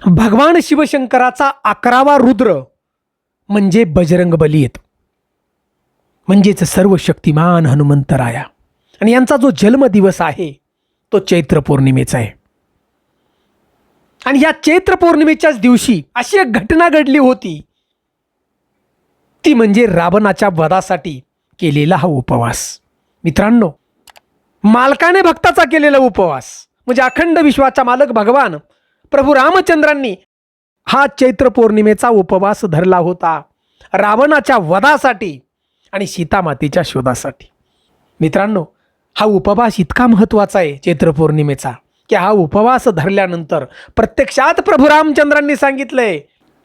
भगवान शिवशंकराचा 11वा रुद्र म्हणजे बजरंगबली येतो, म्हणजेच सर्व शक्तिमान हनुमंतराया. आणि यांचा जो जन्मदिवस आहे तो चैत्र पौर्णिमेचा आहे. आणि या चैत्र पौर्णिमेच्याच दिवशी अशी एक घटना घडली होती, ती म्हणजे रावणाच्या वधासाठी केलेला हा उपवास. मित्रांनो, मालकाने भक्ताचा केलेला उपवास म्हणजे अखंड विश्वाचा मालक भगवान प्रभू रामचंद्रांनी हा चैत्र पौर्णिमेचा उपवास धरला होता रावणाच्या वधासाठी आणि सीतामातेच्या शोधासाठी. मित्रांनो, हा उपवास इतका महत्त्वाचा आहे चैत्र पौर्णिमेचा की हा उपवास धरल्यानंतर प्रत्यक्षात प्रभू रामचंद्रांनी सांगितलंय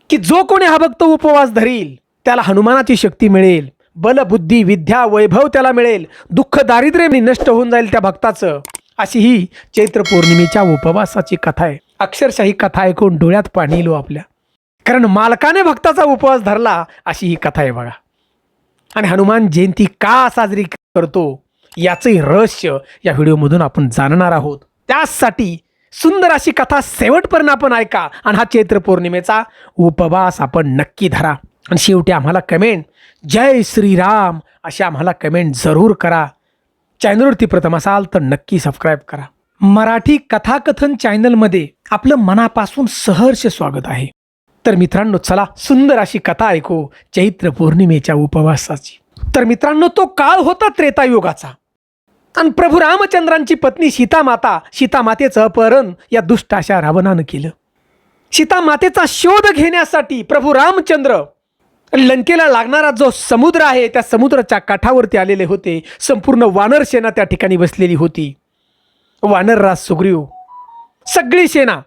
की जो कोणी हा भक्त उपवास धरील त्याला हनुमानाची शक्ती मिळेल, बल बुद्धी विद्या वैभव त्याला मिळेल, दुःख दारिद्र्य नष्ट होऊन जाईल त्या भक्ताचं. अशी ही चैत्र पौर्णिमेच्या उपवासाची कथा आहे. अक्षरशः ही कथा ऐकून डोळ्यात पाणी येलो आपल्या, कारण मालकाने भक्ताचा उपवास धरला अशी ही कथा आहे बघा. आणि हनुमान जयंती का साजरी करतो याचंही रहस्य या व्हिडिओमधून आपण जाणणार आहोत. त्यासाठी सुंदर अशी कथा शेवटपर्यंत आपण ऐका आणि हा चैत्र पौर्णिमेचा उपवास आपण नक्की धरा. आणि शेवटी आम्हाला कमेंट जय श्रीराम अशी आम्हाला कमेंट जरूर करा. चॅनलवरती प्रथम असाल तर नक्की सबस्क्राईब करा. मराठी कथाकथन चॅनलमध्ये आपलं मनापासून सहर्ष स्वागत आहे. तर मित्रांनो, चला सुंदर अशी कथा ऐकू चैत्र पौर्णिमेच्या उपवासाची. तर मित्रांनो, तो काळ होता त्रेतायुगाचा आणि प्रभू रामचंद्रांची पत्नी सीतामातेचं अपहरण या दुष्ट अशा रावणानं केलं. सीतामातेचा शोध घेण्यासाठी प्रभू रामचंद्र लंकेला लागणारा जो समुद्र आहे त्या समुद्राच्या काठावरती आलेले होते. संपूर्ण वानर सेना त्या ठिकाणी बसलेली होती. वानरराज सुग्रीव, सगळी सेना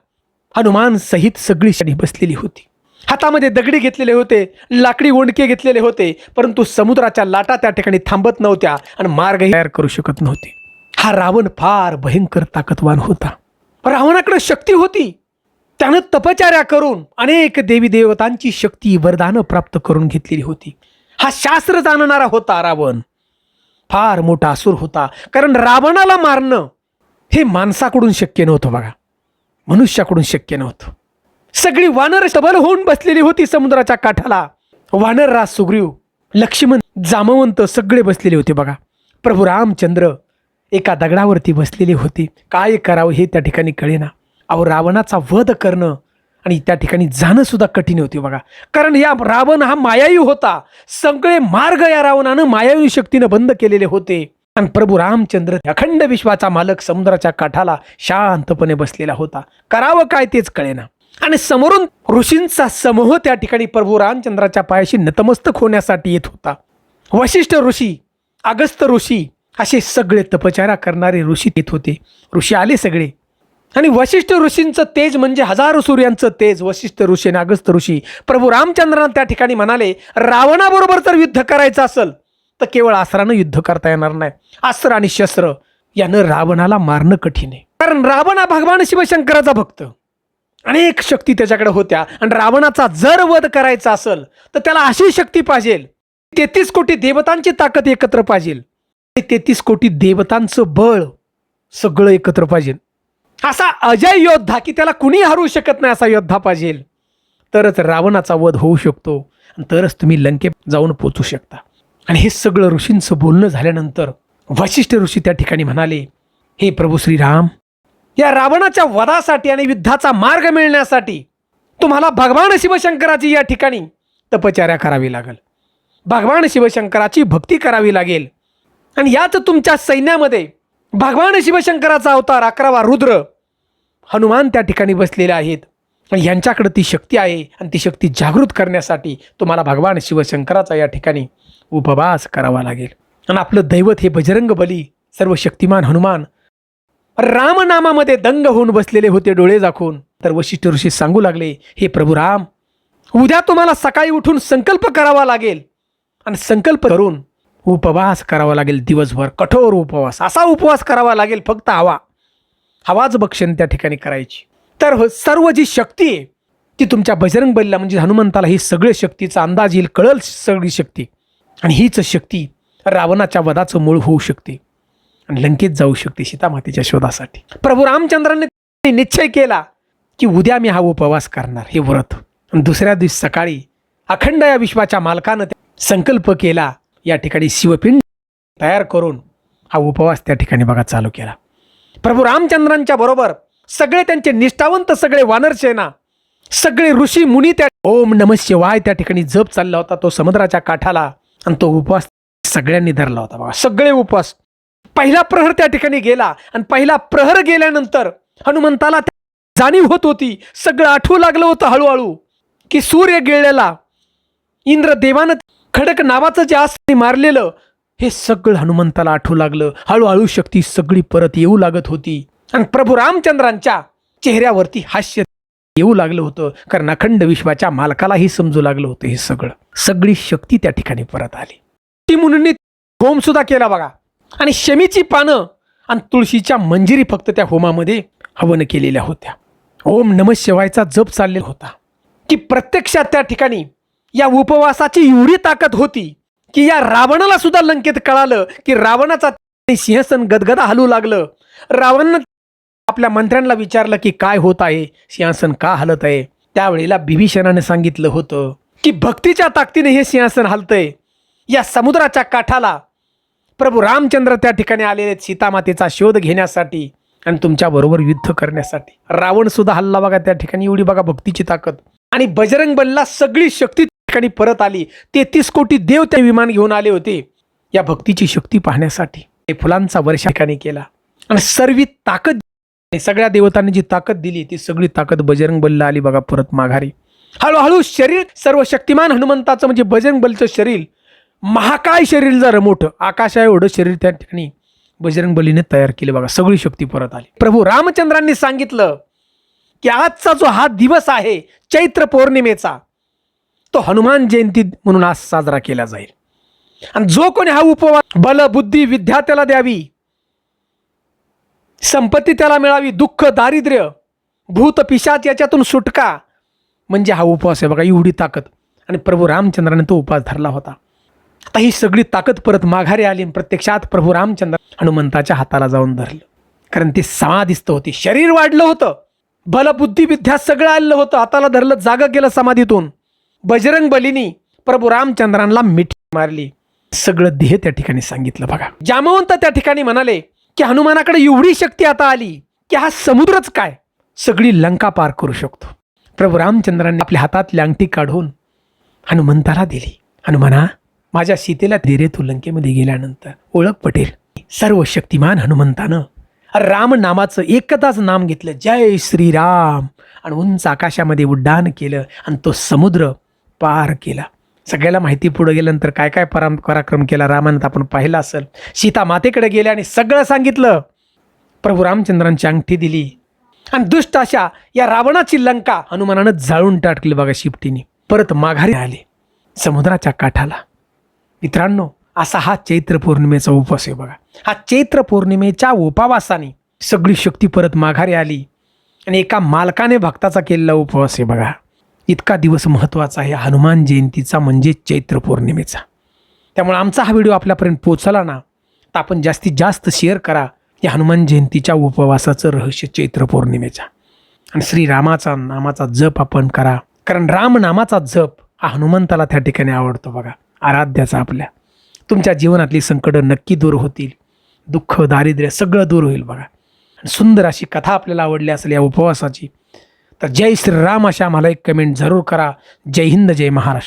हनुमान सहित सगळी सेना बसलेली होती. हातामध्ये दगडी घेतलेले होते, लाकडी ओंडके घेतलेले होते, परंतु समुद्राच्या लाटा त्या ठिकाणी थांबत नव्हत्या आणि मार्ग तयार करू शकत नव्हते. हा रावण फार भयंकर ताकदवान होता. रावणाकडे शक्ती होती. त्यानं तपश्चर्या करून अनेक देवी देवतांची शक्ती वरदानं प्राप्त करून घेतलेली होती. हा शास्त्र जाणणारा होता रावण. फार मोठा असुर होता, कारण रावणाला मारणं हे माणसाकडून शक्य नव्हतं बघा, मनुष्याकडून शक्य नव्हतं. सगळी वानर सबल होऊन बसलेली होती समुद्राच्या काठाला. वानरराज सुग्रीव, लक्ष्मण, जामवंत सगळे बसलेले होते बघा. प्रभू रामचंद्र एका दगडावरती बसलेले होते. काय करावं हे त्या ठिकाणी कळेना. अहो, रावणाचा वध करणं आणि त्या ठिकाणी जाणं सुद्धा कठीण होते बघा, कारण या रावण हा मायावी होता. सगळे मार्ग या रावणानं मायावी शक्तीनं बंद केलेले होते. आणि प्रभू रामचंद्र अखंड विश्वाचा मालक समुद्राच्या काठाला शांतपणे बसलेला होता. करावं काय तेच कळेना. आणि समोरून ऋषींचा समूह त्या ठिकाणी प्रभू रामचंद्राच्या पायाशी नतमस्तक होण्यासाठी येत होता. वशिष्ठ ऋषी, अगस्त्य ऋषी असे सगळे तपश्चर्या करणारे ऋषी येत होते. ऋषी आले सगळे. आणि वशिष्ठ ऋषींचं तेज म्हणजे हजारो सूर्यांचं तेज. वशिष्ठ ऋषी आणि अगस्त्य ऋषी प्रभू रामचंद्रांना त्या ठिकाणी म्हणाले, रावणाबरोबर जर युद्ध करायचं असेल तर केवळ अस्त्रानं युद्ध करता येणार नाही. अस्त्र आणि शस्त्र यानं रावणाला मारणं कठीण आहे, कारण रावण हा भगवान शिवशंकराचा भक्त. अनेक शक्ती त्याच्याकडे होत्या आणि रावणाचा जर वध करायचा असेल तर त्याला अशी शक्ती पाहिजे, 33 कोटी देवतांची ताकद एकत्र पाहिजे, 33 कोटी देवतांचं बळ सगळं एकत्र पाहिजे. असा अजय योद्धा की त्याला कुणी हरू शकत नाही असा योद्धा पाहिजे, तरच रावणाचा वध होऊ शकतो आणि तरच तुम्ही लंकेत जाऊन पोचू शकता. आणि हे सगळं ऋषींचं बोलणं झाल्यानंतर वशिष्ठ ऋषी त्या ठिकाणी म्हणाले, हे प्रभू श्रीराम, या रावणाच्या वधासाठी आणि युद्धाचा मार्ग मिळण्यासाठी तुम्हाला भगवान शिवशंकराची या ठिकाणी तपश्चर्या करावी लागेल, भगवान शिवशंकराची भक्ती करावी लागेल. आणि याच तुमच्या सैन्यामध्ये भगवान शिवशंकराचा अवतार 11वा रुद्र हनुमान त्या ठिकाणी बसलेले आहेत. आणि यांच्याकडे ती शक्ती आहे आणि ती शक्ती जागृत करण्यासाठी तुम्हाला भगवान शिवशंकराचा या ठिकाणी उपवास करावा लागेल. आणि आपलं दैवत हे बजरंगबली, सर्व शक्तिमान हनुमान रामनामामध्ये दंग होऊन बसलेले होते डोळे झाकून. तर वशिष्ठ ऋषी सांगू लागले, हे प्रभू राम, उद्या तुम्हाला सकाळी उठून संकल्प करावा लागेल आणि संकल्प करून उपवास करावा लागेल. दिवसभर कठोर उपवास, असा उपवास करावा लागेल फक्त हवाच भक्षण त्या ठिकाणी करायची. तर सर्व जी शक्ती आहे ती तुमच्या बजरंगबलीला म्हणजे हनुमंताला ही सगळ्या शक्तीचा अंदाज येईल, कळल सगळी शक्ती. आणि हीच शक्ती रावणाच्या वधाचं मूळ होऊ शकते आणि लंकेत जाऊ शकते सीतामातेच्या शोधासाठी. प्रभू रामचंद्रांनी निश्चय केला की उद्या मी हा उपवास करणार, हे व्रत. आणि दुसऱ्या दिवशी सकाळी अखंड या विश्वाच्या मालकानं संकल्प केला, या ठिकाणी शिवपिंड तयार करून हा उपवास त्या ठिकाणी बघा चालू केला. प्रभू रामचंद्रांच्या बरोबर सगळे त्यांचे निष्ठावंत, सगळे वानरसेना, सगळे ऋषी मुनी त्या ओम नमः शिवाय त्या ठिकाणी जप चालला होता तो समुद्राच्या काठाला. आणि तो उपवास सगळ्यांनी धरला होता बघा, सगळे उपवास. पहिला प्रहर त्या ठिकाणी गेला आणि पहिला प्रहर गेल्यानंतर हनुमंताला जाणीव होत होती, सगळं आठवू लागलं होतं हळूहळू, की सूर्य गिळलेला, इंद्रदेवानं खडक नावाचं जे अस्त्र मारलेलं, हे सगळं हनुमंताला आठवू लागलं. हळूहळू शक्ती सगळी परत येऊ लागत होती आणि प्रभू रामचंद्रांच्या चेहऱ्यावरती हास्य येऊ लागलं होतं, कारण अखंड विश्वाच्या मालकालाही समजू लागलं होतं हे सगळं. सगळी शक्ती त्या ठिकाणी परत आली. ती मुनींनी होम सुद्धा केला बघा, आणि शमीची पानं आणि तुळशीच्या मंजिरी फक्त त्या होमामध्ये हवन केलेल्या होत्या. ओम नमः शिवायचा जप चाललेला होता, की प्रत्यक्षात त्या ठिकाणी या उपवासाची एवढी ताकद होती की या रावणाला सुद्धा लंकेत कळालं की रावणाचा सिंहासन गदगदा हलू लागलं. रावणानं आपल्या मंत्र्यांना विचारलं की काय होत आहे, सिंहासन का हलत आहे. त्यावेळेला बिभीषणाने सांगितलं होतं की भक्तीच्या ताकदीने हे सिंहासन हलतंय. या समुद्राच्या काठाला प्रभू रामचंद्र त्या ठिकाणी आलेले सीतामातेचा शोध घेण्यासाठी आणि तुमच्या बरोबर युद्ध करण्यासाठी. रावण सुद्धा हल्ला बघा त्या ठिकाणी, एवढी बघा भक्तीची ताकद. आणि बजरंग बलीला सगळी शक्ती त्या ठिकाणी परत आली. 33 कोटी देव त्या विमान घेऊन आले होते या भक्तीची शक्ती पाहण्यासाठी. फुलांचा वर्षा ठिकाणी केला आणि सर्व ताकद, सगळ्या देवतांनी जी ताकद दिली ती सगळी ताकद बजरंग बलीला आली बघा परत माघारी. हळूहळू शरीर सर्व शक्तिमान हनुमंताचं म्हणजे बजरंग बलीचं शरीर, महाकाय शरीर जर मोठं आकाशा एवढं शरीर त्या ठिकाणी बजरंग बलीने तयार केले बघा. सगळी शक्ती परत आली. प्रभू रामचंद्रांनी सांगितलं की आजचा जो हा दिवस आहे चैत्र पौर्णिमेचा, तो हनुमान जयंती म्हणून आज साजरा केला जाईल. आणि जो कोणी हा उपवास, बल बुद्धी विद्या त्याला द्यावी, संपत्ती त्याला मिळावी, दुःख दारिद्र्य भूत पिशाच याच्यातून सुटका, म्हणजे हा उपवास आहे बघा. एवढी ताकद. आणि प्रभू रामचंद्राने तो उपवास धरला होता. आता ही सगळी ताकद परत माघारी आली आणि प्रत्यक्षात प्रभू रामचंद्र हनुमंताच्या हाताला जाऊन धरलं, कारण ते समाधीस्थ होते. शरीर वाढलं होतं, बलबुद्धी विद्या सगळं आलेलं होतं, हाताला धरलं, जागं केलं समाधीतून. बजरंग बलीनी प्रभू रामचंद्रांना मिठी मारली, सगळं देह त्या ठिकाणी सांगितलं बघा. जामवंत त्या ठिकाणी म्हणाले की हनुमानाकडे एवढी शक्ती आता आली की हा समुद्रच काय सगळी लंका पार करू शकतो. प्रभू रामचंद्रांनी आपल्या हातातली अंगठी काढून हनुमंताला दिली. हनुमाना, माझ्या सीतेला धीरे तू लंकेमध्ये गेल्यानंतर ओळख पटेल. सर्व शक्तिमान हनुमंतानं राम नामाचं एकदाच नाम घेतलं, जय श्रीराम, आणि उंच आकाशामध्ये उड्डाण केलं आणि तो समुद्र पार केला. सगळ्याला माहिती पुढे गेल्यानंतर काय काय पराक्रम केला रामानं आपण पाहिलं असेल. सीता मातेकडे गेले आणि सगळं सांगितलं. प्रभू रामचंद्रांची अंगठी दिली आणि दुष्ट अशा या रावणाची लंका हनुमानानं जाळून टाकली बघा शिपटीने. परत माघारी आले समुद्राच्या काठाला. मित्रांनो, असा हा चैत्र पौर्णिमेचा उपवास आहे बघा. हा चैत्र पौर्णिमेच्या उपवासाने सगळी शक्ती परत माघारी आली आणि एका मालकाने भक्ताचा केलेला उपवास आहे बघा. इतका दिवस महत्त्वाचा आहे हनुमान जयंतीचा, म्हणजे चैत्र पौर्णिमेचा. त्यामुळे आमचा हा व्हिडिओ आपल्यापर्यंत पोहोचला ना, तर आपण जास्तीत जास्त शेअर करा या हनुमान जयंतीच्या उपवासाचं रहस्य चैत्र पौर्णिमेचा. आणि श्रीरामाचा नामाचा जप आपण करा, कारण राम नामाचा जप हा हनुमंताला त्या ठिकाणी आवडतो बघा, आराध्याचा आपल्या. तुमच्या जीवनातली संकटं नक्की दूर होतील, दुःख दारिद्र्य सगळं दूर होईल बघा. आणि सुंदर अशी कथा आपल्याला आवडली असेल या उपवासाची, तर जय श्रीराम अशा मला एक कमेंट जरूर करा. जय हिंद, जय महाराष्ट्र.